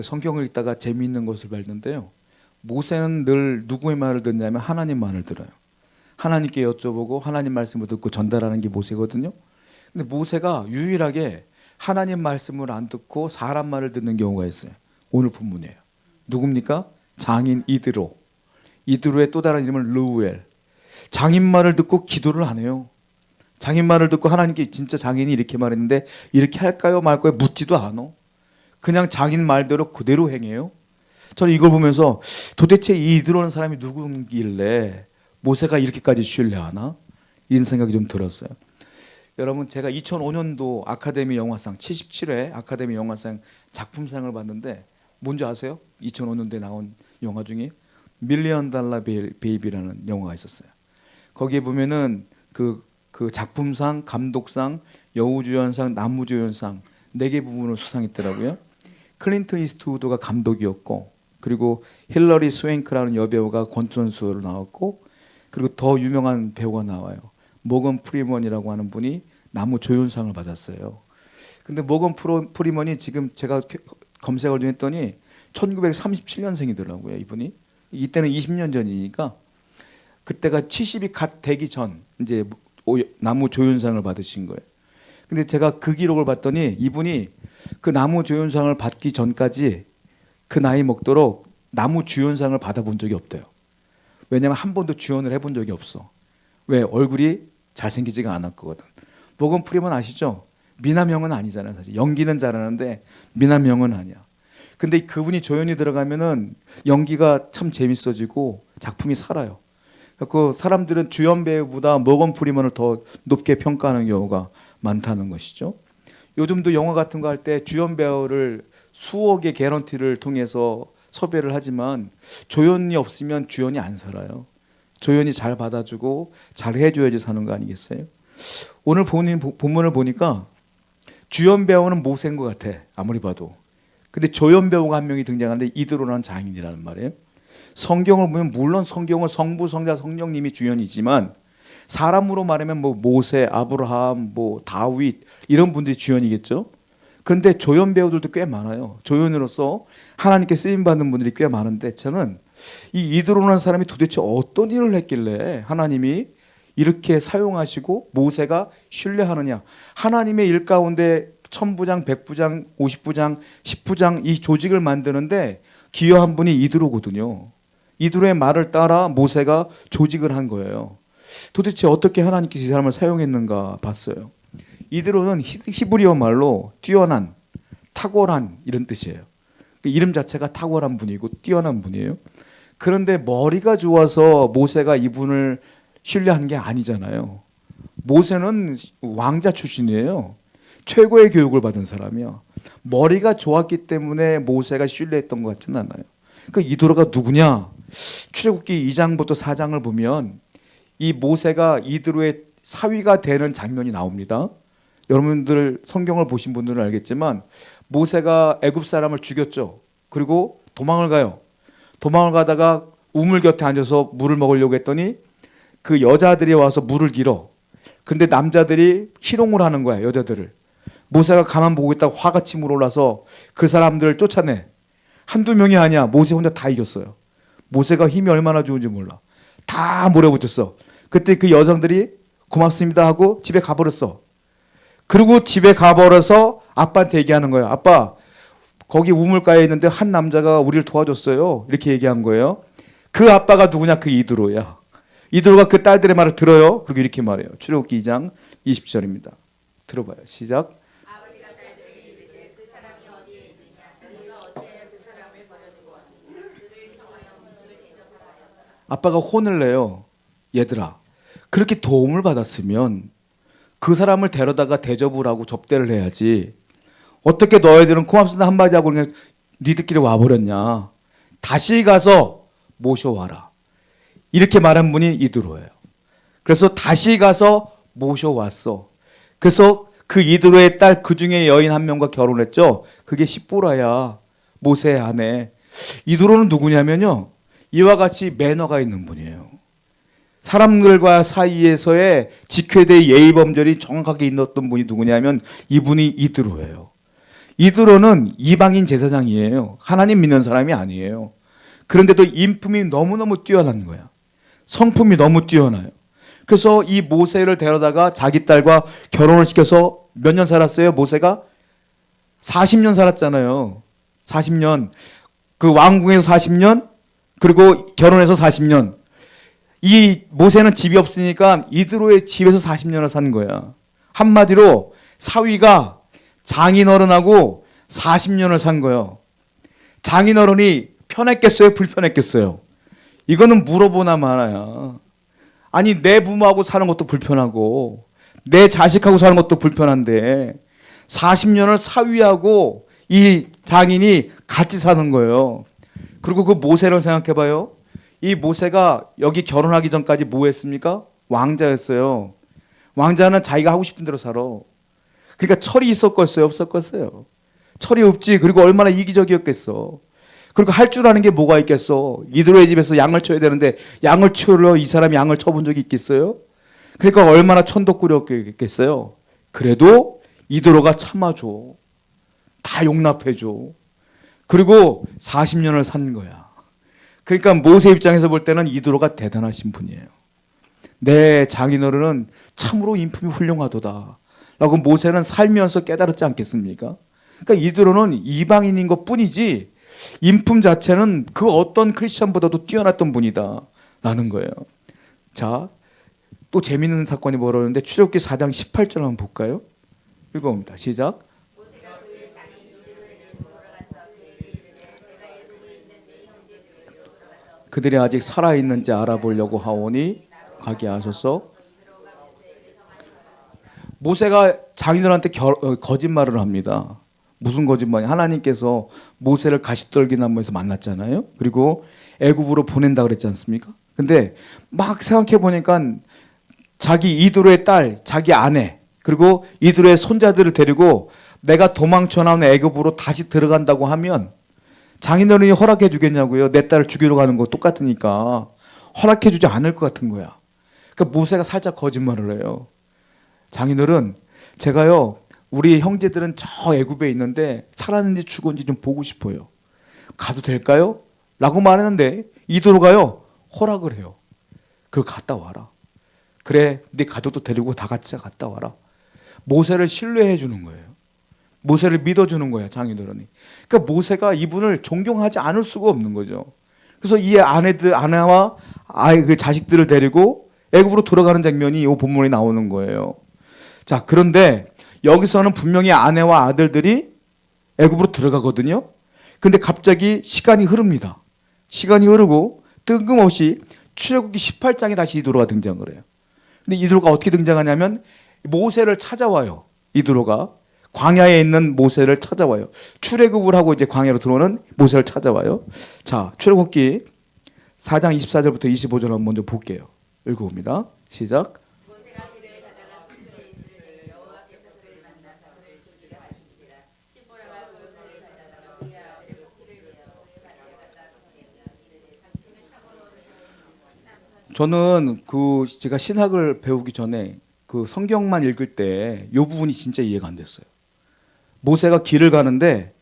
성경을 읽다가 재미있는 것을 봤는데요. 모세는 늘 누구의 말을 듣냐면 하나님 말을 들어요. 하나님께 여쭤보고 하나님 말씀을 듣고 전달하는 게 모세거든요. 근데 모세가 유일하게 하나님 말씀을 안 듣고 사람 말을 듣는 경우가 있어요. 오늘 본문이에요. 누굽니까? 장인 이드로. 이드로의 또 다른 이름은 르우엘. 장인 말을 듣고 기도를 안 해요. 장인 말을 듣고 하나님께 진짜 장인이 이렇게 말했는데 이렇게 할까요 말까요 묻지도 않아. 그냥 장인 말대로 그대로 행해요. 저는 이걸 보면서 도대체 이 이드로는 사람이 누구길래 모세가 이렇게까지 신뢰하나? 이런 생각이 좀 들었어요. 여러분, 제가 2005년도 아카데미 영화상 77회 아카데미 영화상 작품상을 받는데 뭔지 아세요? 2005년도에 나온 영화 중에 밀리언 달러 베이비라는 영화가 있었어요. 거기에 보면은 그 작품상, 감독상, 여우주연상, 남우주연상 4개 부분을 수상했더라고요. 클린트 이스트우드가 감독이었고, 그리고 힐러리 스웨잉크라는 여배우가 권선수로 나왔고, 그리고 더 유명한 배우가 나와요. 모건 프리먼이라고 하는 분이 남우조연상을 받았어요. 근데 모건 프리먼이 지금 제가 검색을 좀 했더니 1937년생이더라고요, 이분이. 이때는 20년 전이니까 그때가 70이 갓 되기 전 이제 남우조연상을 받으신 거예요. 근데 제가 그 기록을 봤더니 이분이 그 남우조연상을 받기 전까지 그 나이 먹도록 남우주연상을 받아본 적이 없대요. 왜냐면 한 번도 주연을 해본 적이 없어. 왜? 얼굴이 잘생기지가 않았거든. 모건 프리먼 아시죠? 미남형은 아니잖아요. 사실 연기는 잘하는데 미남형은 아니야. 근데 그분이 조연이 들어가면은 연기가 참 재밌어지고 작품이 살아요. 그 사람들은 주연 배우보다 모건 프리먼을 더 높게 평가하는 경우가 많다는 것이죠. 요즘도 영화 같은 거 할 때 주연 배우를 수억의 개런티를 통해서 섭외를 하지만 조연이 없으면 주연이 안 살아요. 조연이 잘 받아주고 잘 해줘야지 사는 거 아니겠어요? 오늘 본문을 보니까 주연 배우는 모세인 것 같아. 아무리 봐도. 근데 조연 배우가 한 명이 등장하는데 이드로라는 장인이라는 말이에요. 성경을 보면 물론 성경은 성부, 성자, 성령님이 주연이지만 사람으로 말하면 뭐 모세, 아브라함, 뭐 다윗 이런 분들이 주연이겠죠. 그런데 조연 배우들도 꽤 많아요. 조연으로서 하나님께 쓰임 받는 분들이 꽤 많은데 저는 이 이드로라는 사람이 도대체 어떤 일을 했길래 하나님이 이렇게 사용하시고 모세가 신뢰하느냐. 하나님의 일 가운데 1000부장, 100부장, 50부장, 10부장 이 조직을 만드는데 기여한 분이 이드로거든요. 이드로의 말을 따라 모세가 조직을 한 거예요. 도대체 어떻게 하나님께서 이 사람을 사용했는가 봤어요. 이드로는 히브리어 말로 뛰어난, 탁월한 이런 뜻이에요. 이름 자체가 탁월한 분이고 뛰어난 분이에요. 그런데 머리가 좋아서 모세가 이분을 신뢰한 게 아니잖아요. 모세는 왕자 출신이에요. 최고의 교육을 받은 사람이야. 머리가 좋았기 때문에 모세가 신뢰했던 것 같지는 않아요. 그 이드로가 누구냐? 출애굽기 2장부터 4장을 보면 이 모세가 이드로의 사위가 되는 장면이 나옵니다. 여러분들 성경을 보신 분들은 알겠지만 모세가 애굽 사람을 죽였죠. 그리고 도망을 가요. 도망을 가다가 우물 곁에 앉아서 물을 먹으려고 했더니 그 여자들이 와서 물을 길어. 근데 남자들이 희롱을 하는 거야, 여자들을. 모세가 가만 보고 있다가 화가 치밀어 올라서 그 사람들을 쫓아내. 한두 명이 아니야. 모세 혼자 다 이겼어요. 모세가 힘이 얼마나 좋은지 몰라. 다 몰아붙였어. 그때 그 여성들이 고맙습니다 하고 집에 가버렸어. 그리고 집에 가버려서 아빠한테 얘기하는 거예요. 아빠, 거기 우물가에 있는데 한 남자가 우리를 도와줬어요. 이렇게 얘기한 거예요. 그 아빠가 누구냐? 그 이드로야. 이드로가 그 딸들의 말을 들어요. 그리고 이렇게 말해요. 출애굽기 2장 20절입니다. 들어봐요. 시작. 아버지가 딸들에게 이르되 그 사람이 어디에 있느냐 너희가 어찌하여 그 사람을 버려두고 왔느냐 그를 청하여 음식을 대접하라 하였더라. 아빠가 혼을 내요. 얘들아, 그렇게 도움을 받았으면 그 사람을 데려다가 대접을 하고 접대를 해야지. 어떻게 너희들은 고맙습니다 한마디 하고 그냥 니들끼리 와버렸냐. 다시 가서 모셔와라. 이렇게 말한 분이 이드로예요. 그래서 다시 가서 모셔왔어. 그래서 그 이드로의 딸 그 중에 여인 한 명과 결혼했죠. 그게 십보라야. 모세의 아내. 이드로는 누구냐면요. 이와 같이 매너가 있는 분이에요. 사람들과 사이에서의 직회대 예의범절이 정확하게 있었던 분이 누구냐면 이분이 이드로예요. 이드로는 이방인 제사장이에요. 하나님 믿는 사람이 아니에요. 그런데도 인품이 너무너무 뛰어난 거야. 성품이 너무 뛰어나요. 그래서 이 모세를 데려다가 자기 딸과 결혼을 시켜서 몇 년 살았어요? 모세가 40년 살았잖아요. 40년. 그 왕궁에서 40년, 그리고 결혼해서 40년. 이 모세는 집이 없으니까 이드로의 집에서 40년을 산 거야. 한마디로 사위가 장인어른하고 40년을 산 거예요. 장인어른이 편했겠어요? 불편했겠어요? 이거는 물어보나 말아야. 아니, 내 부모하고 사는 것도 불편하고 내 자식하고 사는 것도 불편한데 40년을 사위하고 이 장인이 같이 사는 거예요. 그리고 그 모세를 생각해봐요. 이 모세가 여기 결혼하기 전까지 뭐 했습니까? 왕자였어요. 왕자는 자기가 하고 싶은 대로 살아. 그러니까 철이 있었겠어요? 없었겠어요? 철이 없지. 그리고 얼마나 이기적이었겠어. 그리고 할 줄 아는 게 뭐가 있겠어? 이드로의 집에서 양을 쳐야 되는데 양을 치우러 이 사람이 양을 쳐본 적이 있겠어요? 그러니까 얼마나 천덕꾸렸겠어요? 그래도 이드로가 참아줘. 다 용납해줘. 그리고 40년을 산 거야. 그러니까 모세 입장에서 볼 때는 이드로가 대단하신 분이에요. 내 장인어른은 참으로 인품이 훌륭하도다 라고 모세는 살면서 깨달았지 않겠습니까? 그러니까 이드로는 이방인인 것 뿐이지 인품 자체는 그 어떤 크리스천보다도 뛰어났던 분이다 라는 거예요. 자, 또 재밌는 사건이 벌어졌는데 출애굽기 4장 18절 한번 볼까요? 읽어봅니다. 시작. 모세가 그의 장인 이드로에게 돌아가서 그에게 이르되 내가 애굽에 있는 네 형제들에게로 돌아가서 그들이 아직 살아있는지 알아보려고 하오니 가게 하소서. 모세가 장인들한테 거짓말을 합니다. 무슨 거짓말이? 하나님께서 모세를 가시떨기나무에서 만났잖아요. 그리고 애굽으로 보낸다 그랬지 않습니까? 근데 막 생각해 보니까 자기 이드로의 딸, 자기 아내, 그리고 이드로의 손자들을 데리고 내가 도망쳐 나온 애굽으로 다시 들어간다고 하면 장인어른이 허락해 주겠냐고요. 내 딸을 죽이러 가는 거 똑같으니까 허락해 주지 않을 것 같은 거야. 그러니까 모세가 살짝 거짓말을 해요. 장인어른, 제가요, 우리 형제들은 저 애굽에 있는데 살았는지 죽었는지 좀 보고 싶어요. 가도 될까요? 라고 말했는데 이드로가요, 허락을 해요. 그거 갔다 와라. 그래, 네 가족도 데리고 다 같이 갔다 와라. 모세를 신뢰해 주는 거예요. 모세를 믿어주는 거예요, 장인어른이. 그러니까 모세가 이분을 존경하지 않을 수가 없는 거죠. 그래서 이 아내와 그 자식들을 데리고 애굽으로 돌아가는 장면이 이 본문에 나오는 거예요. 자, 그런데 여기서는 분명히 아내와 아들들이 애굽으로 들어가거든요. 근데 갑자기 시간이 흐릅니다. 시간이 흐르고 뜬금없이 출애굽기 18장에 다시 이드로가 등장을 해요. 근데 이드로가 어떻게 등장하냐면 모세를 찾아와요. 이드로가 광야에 있는 모세를 찾아와요. 출애굽을 하고 이제 광야로 들어오는 모세를 찾아와요. 자, 출애굽기 4장 24절부터 25절 한번 먼저 볼게요. 읽어봅니다. 시작. 모세가 길을 가다가 숙소에 있을 때 여호와께서 그를 만나사 그를 죽이려 하시니라. 시보라가 그 길을 가다가 그의 아들을 피를 내어 그의 밭에 갖다 놓으려면 이르되 당신을 참으로 저는 제가 신학을 배우기 전에 그 성경만 읽을 때 이 부분이 진짜 이해가 안 됐어요. 모세가 길을 가는데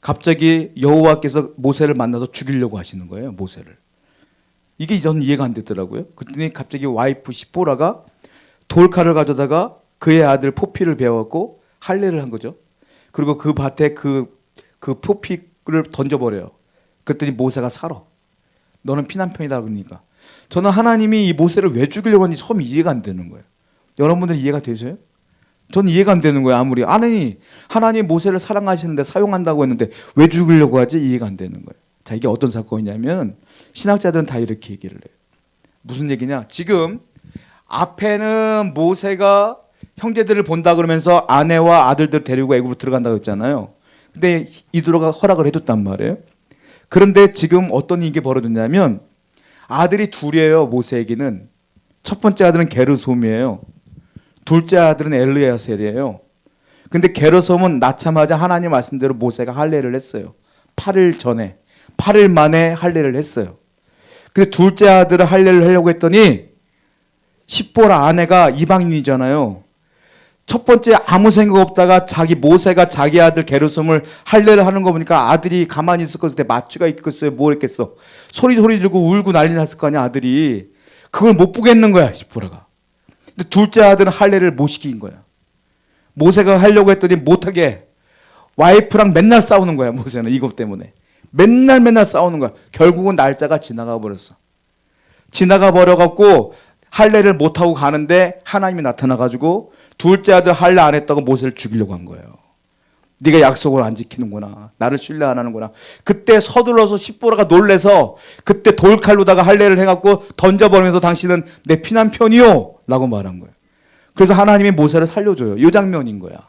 갑자기 여호와께서 모세를 만나서 죽이려고 하시는 거예요. 모세를. 이게 저는 이해가 안 되더라고요. 그랬더니 갑자기 와이프 시보라가 돌칼을 가져다가 그의 아들 포피를 베어갖고 할례를 한 거죠. 그리고 그 밭에 그 포피를 던져버려요. 그랬더니 모세가 살아. 너는 피난편이다 그러니까. 저는 하나님이 이 모세를 왜 죽이려고 하는지 처음 이해가 안 되는 거예요. 여러분들 이해가 되세요? 저는 이해가 안 되는 거예요. 아무리 하나님 모세를 사랑하시는데 사용한다고 했는데 왜 죽이려고 하지? 이해가 안 되는 거예요. 자, 이게 어떤 사건이냐면 신학자들은 다 이렇게 얘기를 해요. 무슨 얘기냐? 지금 앞에는 모세가 형제들을 본다 그러면서 아내와 아들들 데리고 애굽으로 들어간다고 했잖아요. 근데 이드로가 허락을 해줬단 말이에요. 그런데 지금 어떤 일이 벌어졌냐면 아들이 둘이에요. 모세에게는. 첫 번째 아들은 게르솜이에요. 둘째 아들은 엘르야셀이에요. 근데 게르솜은 낳자마자 하나님 말씀대로 모세가 할례를 했어요. 8일 전에. 8일 만에 할례를 했어요. 근데 둘째 아들을 할례를 하려고 했더니 십보라 아내가 이방인이잖아요. 첫 번째 아무 생각 없다가 모세가 자기 아들 게르솜을 할례를 하는 거 보니까 아들이 가만히 있을 것 같아. 마취가 있겠어요? 뭐 했겠어? 소리 지르고 울고 난리 났을 거 아니야, 아들이. 그걸 못 보겠는 거야, 시보라가. 근데 둘째 아들은 할례를 못 시킨 거야. 모세가 하려고 했더니 못하게 와이프랑 맨날 싸우는 거야, 모세는 이것 때문에. 맨날 싸우는 거야. 결국은 날짜가 지나가 버렸어. 지나가 버려갖고 할례를 못하고 가는데 하나님이 나타나가지고 둘째 아들 할례 안 했다고 모세를 죽이려고 한 거예요. 네가 약속을 안 지키는구나. 나를 신뢰 안 하는구나. 그때 서둘러서 십보라가 놀래서 그때 돌칼로다가 할례를 해갖고 던져버리면서 당신은 내 피난편이요 라고 말한 거예요. 그래서 하나님이 모세를 살려줘요. 이 장면인 거야.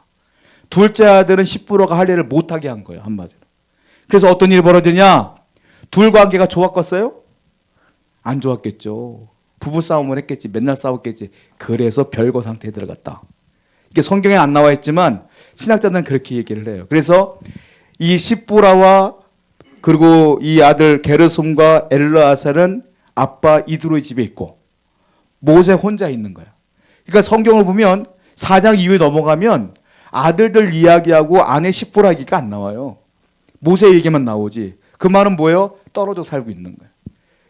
둘째 아들은 십보라가 할례를 못하게 한 거예요. 한마디로. 그래서 어떤 일이 벌어지냐? 둘 관계가 좋았겠어요? 안 좋았겠죠. 부부싸움을 했겠지. 맨날 싸웠겠지. 그래서 별거 상태에 들어갔다. 이게 성경에 안 나와 있지만 신학자들은 그렇게 얘기를 해요. 그래서 이 십보라와 그리고 이 아들 게르솜과 엘르아살은 아빠 이드로의 집에 있고 모세 혼자 있는 거야. 그러니까 성경을 보면 4장 이후에 넘어가면 아들들 이야기하고 아내 십보라 얘기가 안 나와요. 모세 얘기만 나오지. 그 말은 뭐예요? 떨어져 살고 있는 거예요.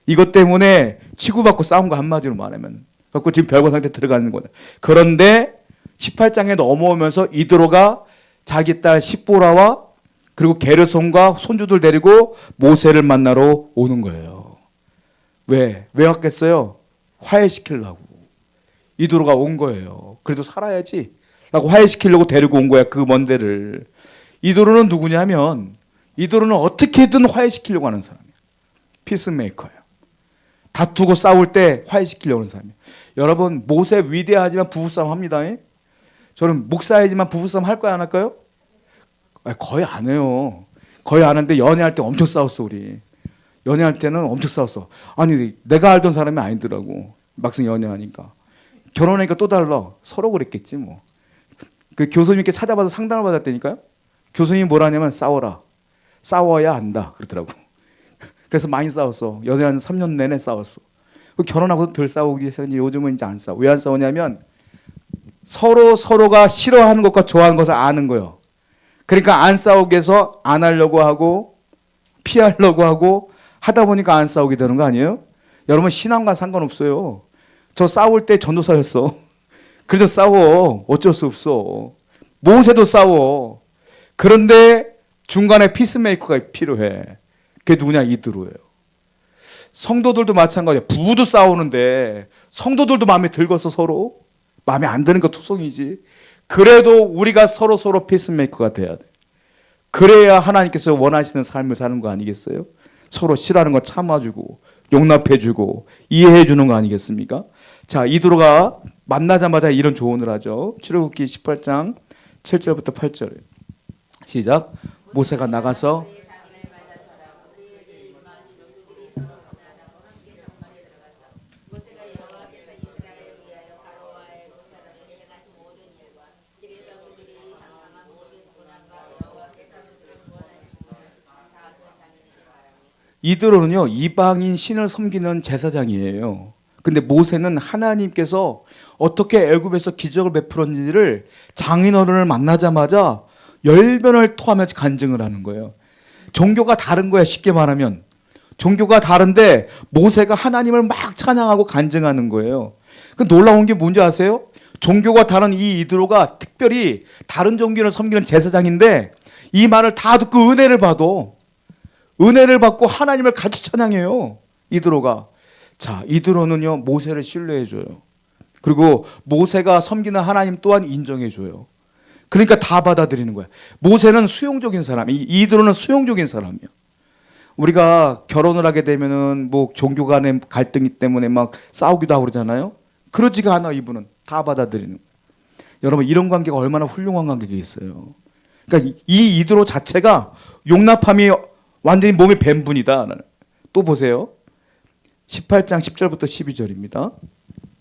이것 때문에 치고받고 싸운 거 한마디로 말하면. 그래서 지금 별거 상태에 들어가는 거다. 그런데 18장에 넘어오면서 이드로가 자기 딸 십보라와 그리고 게르솜과 손주들 데리고 모세를 만나러 오는 거예요. 왜 왔겠어요? 화해시키려고. 이드로가 온 거예요. 그래도 살아야지 라고 화해시키려고 데리고 온 거야. 그 먼 데를. 이드로는 누구냐면 이드로는 어떻게든 화해시키려고 하는 사람이야. 피스메이커예요. 다투고 싸울 때 화해시키려고 하는 사람이에요. 여러분 모세 위대하지만 부부싸움 합니다. 저는 목사이지만 부부싸움 할 거야 안 할까요? 거의 안 해요. 거의 안 하는데 연애할 때 엄청 싸웠어 우리. 연애할 때는 엄청 싸웠어. 아니 내가 알던 사람이 아니더라고. 막상 연애하니까. 결혼하니까 또 달라. 서로 그랬겠지 뭐. 그 교수님께 찾아봐서 상담을 받았다니까요. 교수님이 뭐라냐면 싸워라. 싸워야 안다 그러더라고. 그래서 많이 싸웠어. 연애한 3년 내내 싸웠어. 결혼하고도 덜 싸우기 시작했는데 요즘은 이제 안 싸워. 왜 안 싸우냐면 서로가 싫어하는 것과 좋아하는 것을 아는 거예요. 그러니까 안 싸우게 해서 안 하려고 하고 피하려고 하고 하다 보니까 안 싸우게 되는 거 아니에요? 여러분 신앙과 상관없어요. 저 싸울 때 전도사였어. 그래서 싸워. 어쩔 수 없어. 모세도 싸워. 그런데 중간에 피스메이커가 필요해. 그게 누구냐? 이드로예요. 성도들도 마찬가지야. 부부도 싸우는데 성도들도 마음에 들겠어 서로? 마음에 안 드는 거 투성이지. 그래도 우리가 서로 피스메이커가 돼야 돼. 그래야 하나님께서 원하시는 삶을 사는 거 아니겠어요? 서로 싫어하는 거 참아주고 용납해주고 이해해주는 거 아니겠습니까? 자, 이드로가 만나자마자 이런 조언을 하죠. 출애굽기 18장 7절부터 8절. 시작. 모세가 나가서 이드로는요 이방인 신을 섬기는 제사장이에요. 근데 모세는 하나님께서 어떻게 애굽에서 기적을 베풀었는지를 장인어른을 만나자마자 열변을 토하면서 간증을 하는 거예요. 종교가 다른 거야. 쉽게 말하면 종교가 다른데 모세가 하나님을 막 찬양하고 간증하는 거예요. 그 놀라운 게 뭔지 아세요? 종교가 다른 이 이드로가 특별히 다른 종교를 섬기는 제사장인데 이 말을 다 듣고 은혜를 받고 하나님을 같이 찬양해요. 이드로가. 자, 이드로는요 모세를 신뢰해줘요. 그리고 모세가 섬기는 하나님 또한 인정해줘요. 그러니까 다 받아들이는 거야. 모세는 수용적인 사람, 이드로는 수용적인 사람이야. 우리가 결혼을 하게 되면은 뭐 종교 간의 갈등이 때문에 막 싸우기도 하고 그러잖아요. 그러지가 않아. 이분은 다 받아들이는 거야. 여러분 이런 관계가 얼마나 훌륭한 관계겠어요. 그러니까 이 이드로 자체가 용납함이 완전히 몸에 밴 분이다. 또 보세요. 18장 10절부터 12절입니다.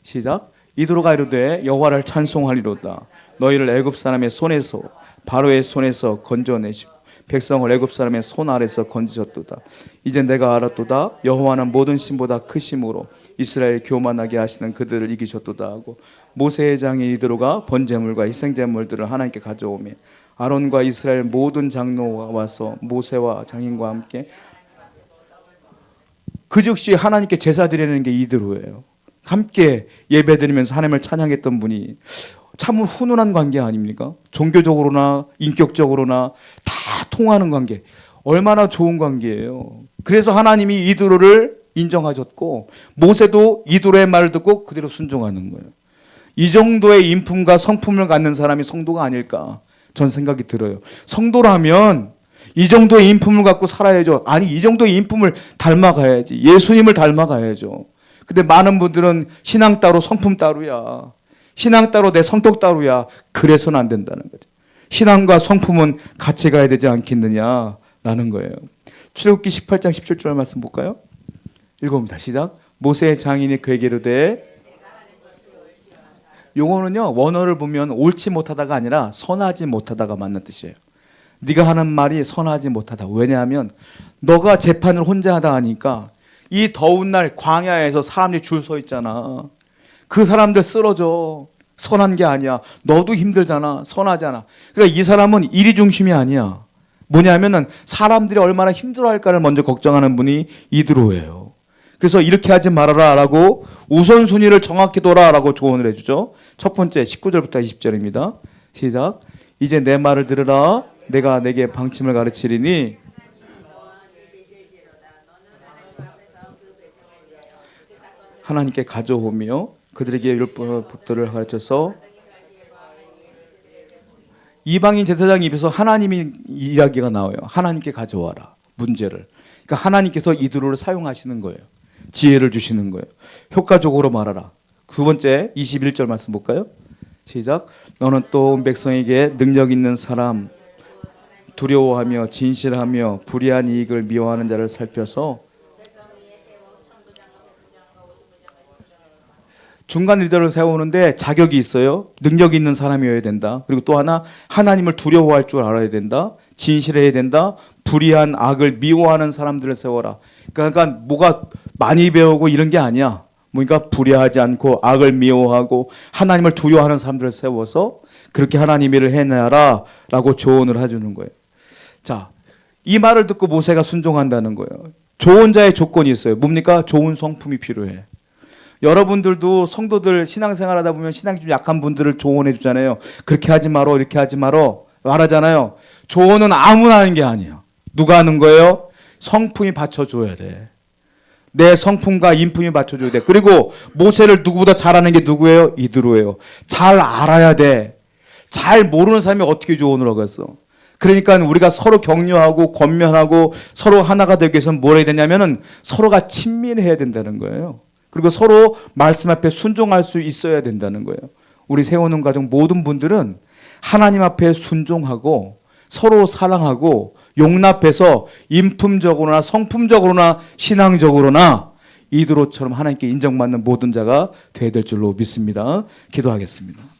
시작. 이드로가 이르되 여호와를 찬송하리로다. 너희를 애굽 사람의 손에서 바로의 손에서 건져내시고 백성을 애굽 사람의 손 아래서 건지셨도다. 이제 내가 알았도다. 여호와는 모든 신보다 크심으로 이스라엘 교만하게 하시는 그들을 이기셨도다 하고 모세의 장인 이드로가 번제물과 희생제물들을 하나님께 가져오며 아론과 이스라엘 모든 장로가 와서 모세와 장인과 함께 그 즉시 하나님께 제사 드리는 게 이드로예요. 함께 예배드리면서 하나님을 찬양했던 분이 참 훈훈한 관계 아닙니까? 종교적으로나 인격적으로나 다 통하는 관계. 얼마나 좋은 관계예요. 그래서 하나님이 이드로를 인정하셨고 모세도 이드로의 말을 듣고 그대로 순종하는 거예요. 이 정도의 인품과 성품을 갖는 사람이 성도가 아닐까 전 생각이 들어요. 성도라면 이 정도의 인품을 갖고 살아야죠. 아니 이 정도의 인품을 닮아가야지. 예수님을 닮아가야죠. 근데 많은 분들은 신앙 따로 성품 따로야. 신앙 따로 내 성격 따로야. 그래서는 안 된다는 거죠. 신앙과 성품은 같이 가야 되지 않겠느냐라는 거예요. 출애굽기 18장 17절 말씀 볼까요? 읽어봅니다. 시작. 모세의 장인이 그에게 이르되 요거는요 원어를 보면 옳지 못하다가 아니라 선하지 못하다가 맞는 뜻이에요. 네가 하는 말이 선하지 못하다. 왜냐하면 너가 재판을 혼자 하다 하니까 이 더운 날 광야에서 사람들이 줄 서 있잖아. 그 사람들 쓰러져. 선한 게 아니야. 너도 힘들잖아. 선하잖아. 그러니까 이 사람은 일이 중심이 아니야. 뭐냐면은 사람들이 얼마나 힘들어할까를 먼저 걱정하는 분이 이드로예요. 그래서 이렇게 하지 말아라라고 우선순위를 정확히 둬라라고 조언을 해주죠. 첫 번째 19절부터 20절입니다. 시작. 이제 내 말을 들으라. 내가 내게 방침을 가르치리니 하나님께 가져오며 그들에게 율법들을 가르쳐서 이방인 제사장 입에서 하나님이 이야기가 나와요. 하나님께 가져와라 문제를. 그러니까 하나님께서 이드로를 사용하시는 거예요. 지혜를 주시는 거예요. 효과적으로 말하라. 두 번째 21절 말씀 볼까요? 시작. 너는 또 온 백성에게 능력 있는 사람 두려워하며 진실하며 불의한 이익을 미워하는 자를 살펴서 중간 리더를 세우는데 자격이 있어요. 능력이 있는 사람이어야 된다. 그리고 또 하나 하나님을 두려워할 줄 알아야 된다. 진실해야 된다. 불의한 악을 미워하는 사람들을 세워라. 그러니까 뭐가 많이 배우고 이런 게 아니야. 그러니까 불의하지 않고 악을 미워하고 하나님을 두려워하는 사람들을 세워서 그렇게 하나님 일을 해내라 라고 조언을 해주는 거예요. 자, 이 말을 듣고 모세가 순종한다는 거예요. 좋은 자의 조건이 있어요. 뭡니까? 좋은 성품이 필요해. 여러분들도 성도들 신앙생활 하다 보면 신앙이 좀 약한 분들을 조언해 주잖아요. 그렇게 하지 마라, 이렇게 하지 마라 말하잖아요. 조언은 아무나 하는 게 아니에요. 누가 하는 거예요? 성품이 받쳐줘야 돼. 내 성품과 인품이 받쳐줘야 돼. 그리고 모세를 누구보다 잘하는 게 누구예요? 이드로예요. 잘 알아야 돼. 잘 모르는 사람이 어떻게 조언을 하겠어? 그러니까 우리가 서로 격려하고 권면하고 서로 하나가 되기 위해서는 뭘 해야 되냐면은 서로가 친밀해야 된다는 거예요. 그리고 서로 말씀 앞에 순종할 수 있어야 된다는 거예요. 우리 세우는 가족 모든 분들은 하나님 앞에 순종하고 서로 사랑하고 용납해서 인품적으로나 성품적으로나 신앙적으로나 이드로처럼 하나님께 인정받는 모든 자가 되어야 될 줄로 믿습니다. 기도하겠습니다.